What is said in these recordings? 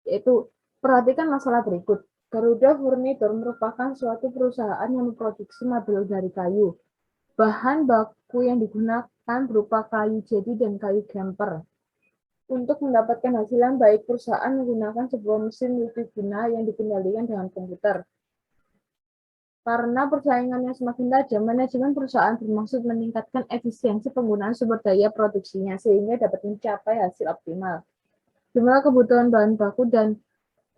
yaitu perhatikan masalah berikut. Garuda Furniture merupakan suatu perusahaan yang memproduksi mebel dari kayu. Bahan baku yang digunakan berupa kayu jati dan kayu gemper. Untuk mendapatkan hasil yang baik, perusahaan menggunakan sebuah mesin multiguna yang dikendalikan dengan komputer. Karena persaingannya semakin tajam, manajemen perusahaan bermaksud meningkatkan efisiensi penggunaan sumber daya produksinya sehingga dapat mencapai hasil optimal. Jumlah kebutuhan bahan baku dan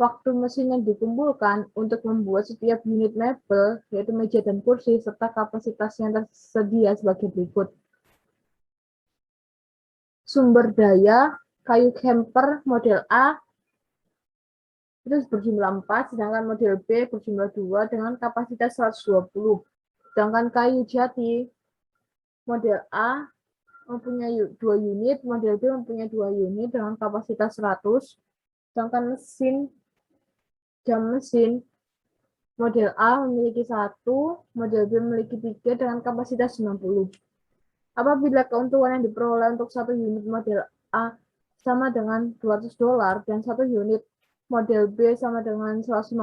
waktu mesin yang dikumpulkan untuk membuat setiap unit mebel, yaitu meja dan kursi, serta kapasitas yang tersedia sebagai berikut. Sumber daya kayu camper model A itu berjumlah 4, sedangkan model B berjumlah 2 dengan kapasitas 120. Sedangkan kayu jati model A mempunyai 2 unit, model B mempunyai 2 unit dengan kapasitas 100. Sedangkan jam mesin model A memiliki 1, model B memiliki 3 dengan kapasitas 90. Apabila keuntungan yang diperoleh untuk 1 unit model A sama dengan $200 dan 1 unit model B sama dengan $150,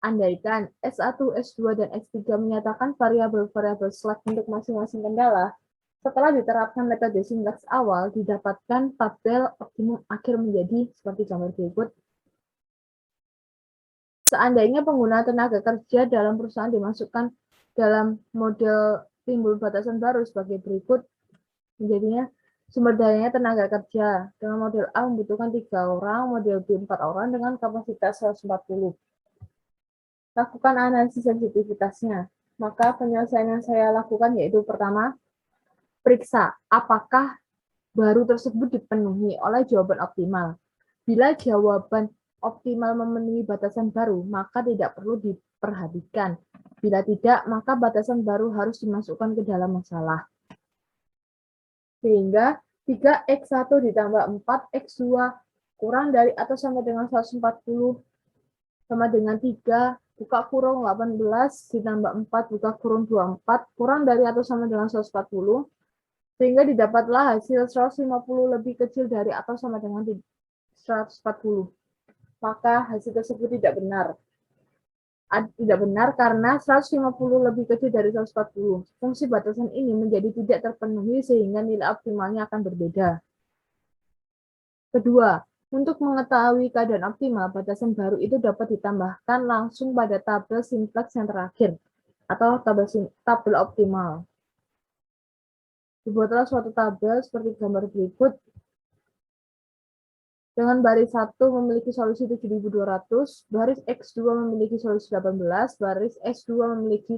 andaikan S1, S2, dan S3 menyatakan variabel-variabel slack untuk masing-masing kendala, setelah diterapkan metode simplex awal, didapatkan tabel optimum akhir menjadi seperti gambar berikut. Seandainya pengguna tenaga kerja dalam perusahaan dimasukkan dalam model timbul batasan baru sebagai berikut, menjadinya sumber dayanya tenaga kerja. Dengan model A membutuhkan 3 orang, model B 4 orang dengan kapasitas 140. Lakukan analisis sensitivitasnya. Maka penyelesaian yang saya lakukan yaitu pertama, periksa apakah baru tersebut dipenuhi oleh jawaban optimal. Bila jawaban optimal memenuhi batasan baru, maka tidak perlu diperhatikan. Bila tidak, maka batasan baru harus dimasukkan ke dalam masalah. Sehingga 3x1 ditambah 4x2 kurang dari atau sama dengan 140 sama dengan 3, buka kurung 18 ditambah 4, buka kurung 24, kurang dari atau sama dengan 140, sehingga didapatlah hasil 150 lebih kecil dari atau sama dengan 140. Maka hasil tersebut tidak benar. Tidak benar karena 150 lebih kecil dari 140. Fungsi batasan ini menjadi tidak terpenuhi sehingga nilai optimalnya akan berbeda. Kedua, untuk mengetahui keadaan optimal, batasan baru itu dapat ditambahkan langsung pada tabel simplex yang terakhir, atau tabel optimal. Dibuatlah suatu tabel seperti gambar berikut. Dengan baris 1 memiliki solusi 7.200, baris X2 memiliki solusi 18, baris S2 memiliki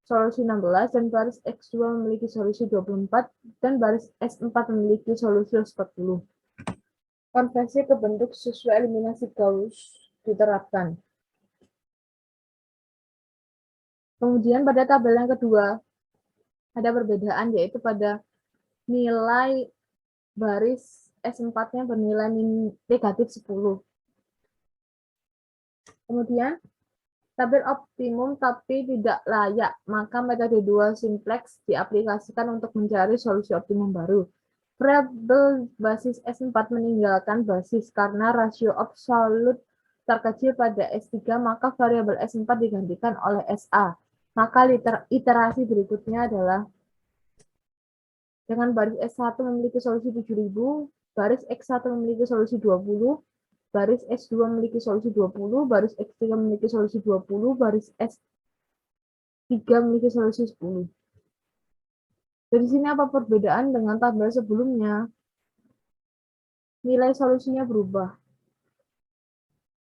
solusi 16, dan baris X2 memiliki solusi 24, dan baris S4 memiliki solusi 40. Konversi ke bentuk sesuai eliminasi Gauss diterapkan. Kemudian pada tabel yang kedua, ada perbedaan yaitu pada nilai baris S4-nya bernilai negatif 10. Kemudian, tabel optimum tapi tidak layak, maka metode dual simplex diaplikasikan untuk mencari solusi optimum baru. Variabel basis S4 meninggalkan basis karena rasio absolut terkecil pada S3, maka variabel S4 digantikan oleh SA. Maka iterasi berikutnya adalah dengan baris S1 memiliki solusi 7.000, baris X1 memiliki solusi 20, baris S2 memiliki solusi 20, baris X3 memiliki solusi 20, baris S3 memiliki solusi 10. Dari sini apa perbedaan dengan tabel sebelumnya? Nilai solusinya berubah.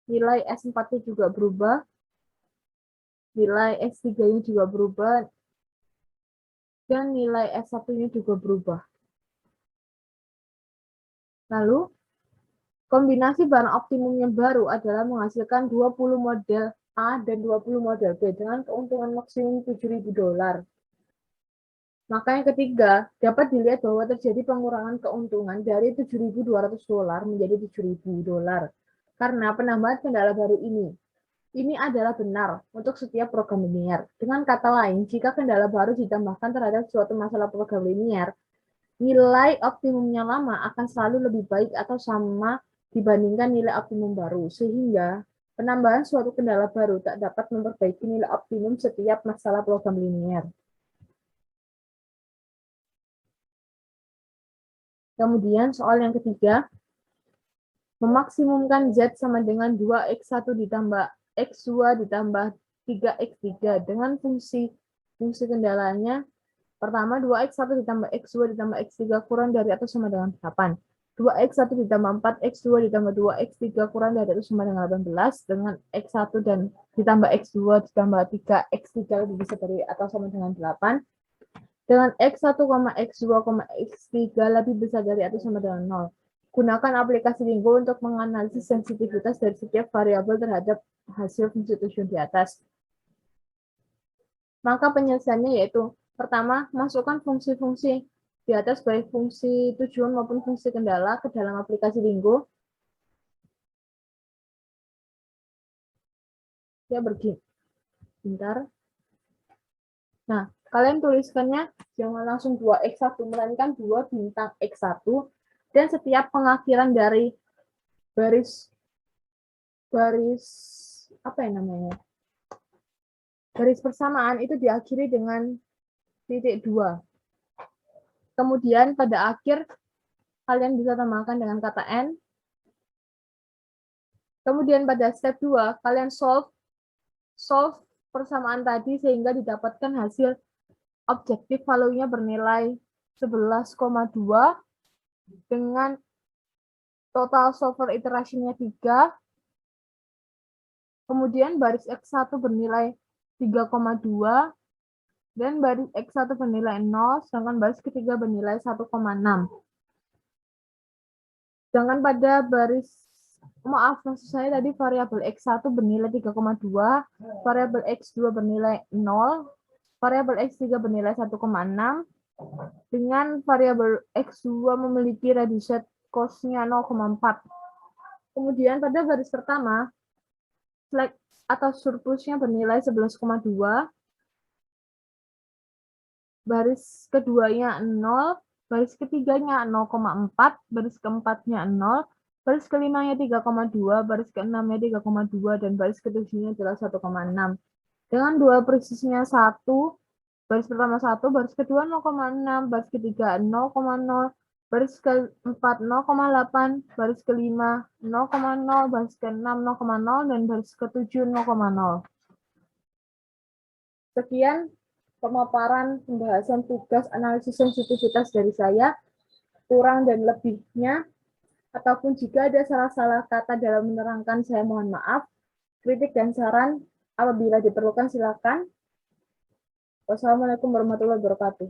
Nilai S4-nya juga berubah. Nilai S3-nya juga berubah. Dan nilai S1-nya juga berubah. Lalu, kombinasi bahan optimumnya baru adalah menghasilkan 20 model A dan 20 model B dengan keuntungan maksimum $7.000. Maka yang ketiga, dapat dilihat bahwa terjadi pengurangan keuntungan dari $7.200 menjadi $7.000 karena penambahan kendala baru ini. Ini adalah benar untuk setiap program linier. Dengan kata lain, jika kendala baru ditambahkan terhadap suatu masalah program linier, nilai optimumnya lama akan selalu lebih baik atau sama dibandingkan nilai optimum baru, sehingga penambahan suatu kendala baru tak dapat memperbaiki nilai optimum setiap masalah program linier. Kemudian soal yang ketiga, memaksimumkan Z sama dengan 2x1 ditambah x2 ditambah 3x3 dengan fungsi kendalanya. Pertama, 2x1 ditambah x2 ditambah x3 kurang dari atau sama dengan 8. 2x1 ditambah 4x2 ditambah 2x3 kurang dari atau sama dengan 18 dengan x1 dan ditambah x2 ditambah 3x3 lebih besar dari atau sama dengan 8 dengan x1, x2, x3 lebih besar dari atau sama dengan 0. Gunakan aplikasi Linggo untuk menganalisis sensitivitas dari setiap variabel terhadap hasil fungsi tujuan di atas. Maka penyelesaiannya yaitu pertama, masukkan fungsi-fungsi di atas baik fungsi tujuan maupun fungsi kendala ke dalam aplikasi Linggo. Ya, bentar. Nah, kalian tuliskannya jangan langsung 2x1, melainkan 2 bintang x1, dan setiap pengakhiran dari baris apa ya namanya? Garis persamaan itu diakhiri dengan titik 2. Kemudian pada akhir kalian bisa tambahkan dengan kata N. Kemudian pada step 2 kalian solve persamaan tadi sehingga didapatkan hasil objektif value-nya bernilai 11,2 dengan total solver iteration-nya 3. Kemudian baris X1 bernilai 3,2 dan baris X1 bernilai 0, sedangkan baris ketiga bernilai 1,6. Sedangkan pada baris, maksud saya tadi variabel X1 bernilai 3,2, variabel X2 bernilai 0, variabel X3 bernilai 1,6, dengan variabel X2 memiliki reduced cost-nya 0,4. Kemudian pada baris pertama, slack atau surplusnya bernilai 11,2, baris keduanya 0, baris ketiganya 0,4, baris keempatnya 0, baris kelimanya 3,2, baris keenamnya 3,2, dan baris ketujuhnya adalah 1,6. Dengan dua persisnya 1, baris pertama 1, baris kedua 0,6, baris ketiga 0,0, baris keempat 0,8, baris kelima 0,0, baris keenam 0,0, dan baris ketujuh 0,0. Sekian pemaparan pembahasan tugas analisis sensitivitas dari saya. Kurang dan lebihnya, ataupun jika ada salah-salah kata dalam menerangkan, saya mohon maaf. Kritik dan saran apabila diperlukan silakan. Wassalamualaikum warahmatullahi wabarakatuh.